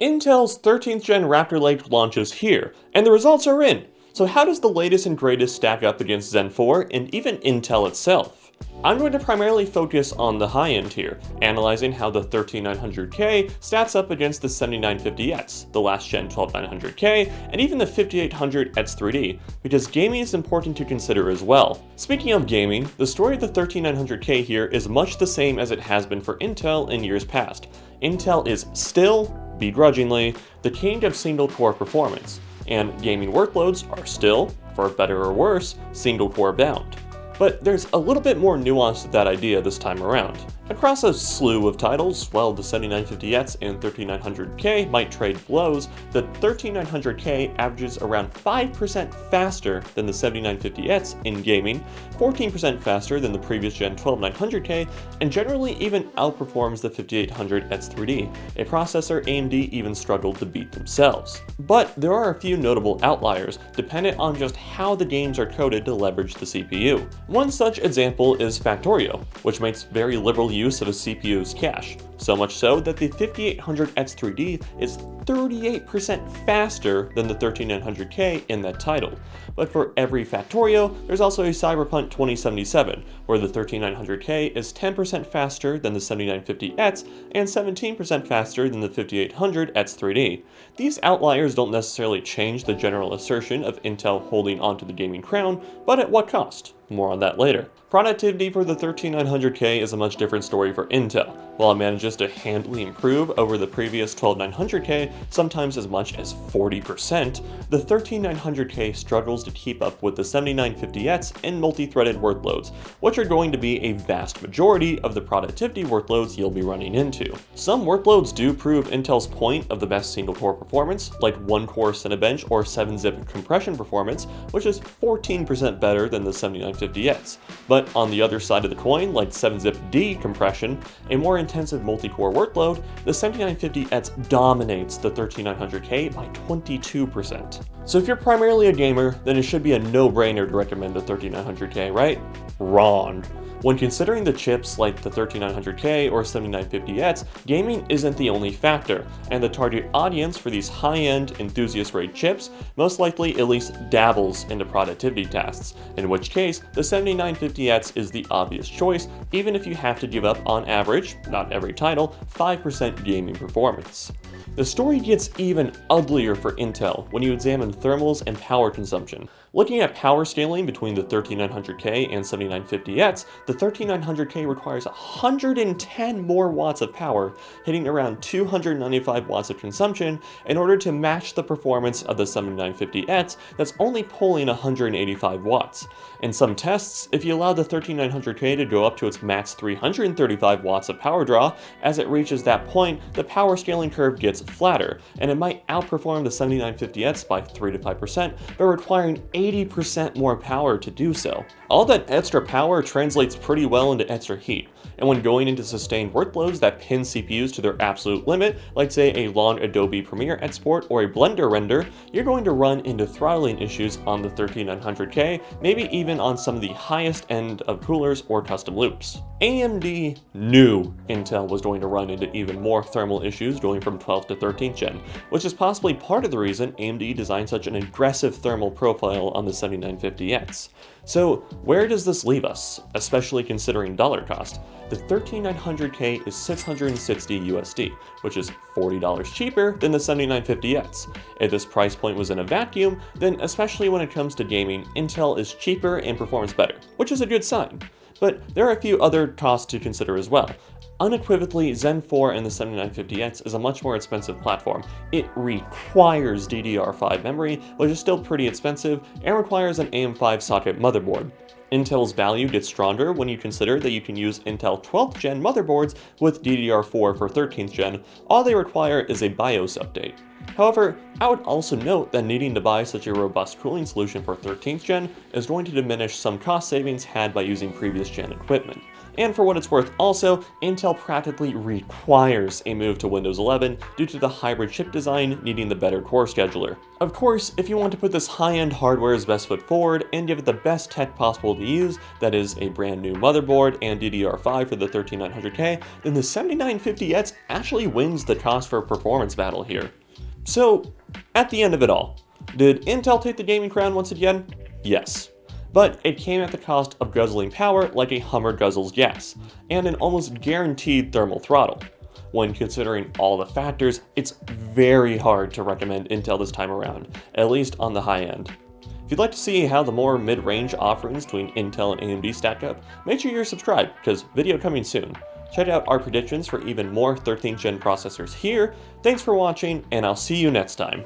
Intel's 13th gen Raptor Lake launches here, and the results are in. So how does the latest and greatest stack up against Zen 4 and even Intel itself? I'm going to primarily focus on the high end here, analyzing how the 13900K stacks up against the 7950X, the last gen 12900K, and even the 5800X3D, because gaming is important to consider as well. Speaking of gaming, the story of the 13900K here is much the same as it has been for Intel in years past. Intel is still, begrudgingly, the king of single-core performance, and gaming workloads are still, for better or worse, single-core bound. But there's a little bit more nuance to that idea this time around. Across a slew of titles, while the 7950X and 13900K might trade blows, the 13900K averages around 5% faster than the 7950X in gaming, 14% faster than the previous gen 12900K, and generally even outperforms the 5800X3D, a processor AMD even struggled to beat themselves. But there are a few notable outliers, dependent on just how the games are coded to leverage the CPU. One such example is Factorio, which makes very liberal use of a CPU's cache, so much so that the 5800X3D is 38% faster than the 13900K in that title. But for every Factorio, there's also a Cyberpunk 2077, where the 13900K is 10% faster than the 7950X and 17% faster than the 5800X3D. These outliers don't necessarily change the general assertion of Intel holding onto the gaming crown, but at what cost? More on that later. Productivity for the 13900K is a much different story for Intel. While it manages to handily improve over the previous 12900K, sometimes as much as 40%, the 13900K struggles to keep up with the 7950X in multi-threaded workloads, which are going to be a vast majority of the productivity workloads you'll be running into. Some workloads do prove Intel's point of the best single-core performance, like 1-core Cinebench or 7-zip compression performance, which is 14% better than the 7950X. But on the other side of the coin, like 7-zip decompression, a more intensive multi-core workload, the 7950X dominates the 13900K by 22%. So if you're primarily a gamer, then it should be a no-brainer to recommend the 13900K, right? Wrong. When considering the chips like the 13900K or 7950X, gaming isn't the only factor, and the target audience for these high-end, enthusiast-grade chips most likely at least dabbles into productivity tasks, in which case the 7950X is the obvious choice, even if you have to give up on average, not every title, 5% gaming performance. The story gets even uglier for Intel when you examine thermals and power consumption. Looking at power scaling between the 13900K and 7950X, the 13900K requires 110 more watts of power, hitting around 295 watts of consumption, in order to match the performance of the 7950X that's only pulling 185 watts. In some tests, if you allow the 13900K to go up to its max 335 watts of power draw, as it reaches that point, the power scaling curve gets flatter, and it might outperform the 7950X by 3 to 5%, but requiring 80% more power to do so. All that extra power translates pretty well into extra heat, and when going into sustained workloads that pin CPUs to their absolute limit, like say a long Adobe Premiere export or a Blender render, you're going to run into throttling issues on the 13900K, maybe even on some of the highest end of coolers or custom loops. AMD knew Intel was going to run into even more thermal issues going from 12th to 13th gen, which is possibly part of the reason AMD designed such an aggressive thermal profile on the 7950X. So where does this leave us, especially considering dollar cost? The 13900K is $660 USD, which is $40 cheaper than the 7950X. If this price point was in a vacuum, then especially when it comes to gaming, Intel is cheaper and performs better, which is a good sign. But there are a few other costs to consider as well. Unequivocally, Zen 4 and the 7950X is a much more expensive platform. It requires DDR5 memory, which is still pretty expensive, and requires an AM5 socket motherboard. Intel's value gets stronger when you consider that you can use Intel 12th gen motherboards with DDR4 for 13th gen. All they require is a BIOS update. However, I would also note that needing to buy such a robust cooling solution for 13th gen is going to diminish some cost savings had by using previous gen equipment. And for what it's worth also, Intel practically requires a move to Windows 11 due to the hybrid chip design needing the better core scheduler. Of course, if you want to put this high-end hardware's best foot forward and give it the best tech possible to use, that is a brand new motherboard and DDR5 for the 13900K, then the 7950X actually wins the cost for performance battle here. So, at the end of it all, did Intel take the gaming crown once again? Yes. But it came at the cost of guzzling power like a Hummer guzzles gas, and an almost guaranteed thermal throttle. When considering all the factors, it's very hard to recommend Intel this time around, at least on the high end. If you'd like to see how the more mid-range offerings between Intel and AMD stack up, make sure you're subscribed, because video coming soon. Check out our predictions for even more 13th gen processors here. Thanks for watching, and I'll see you next time.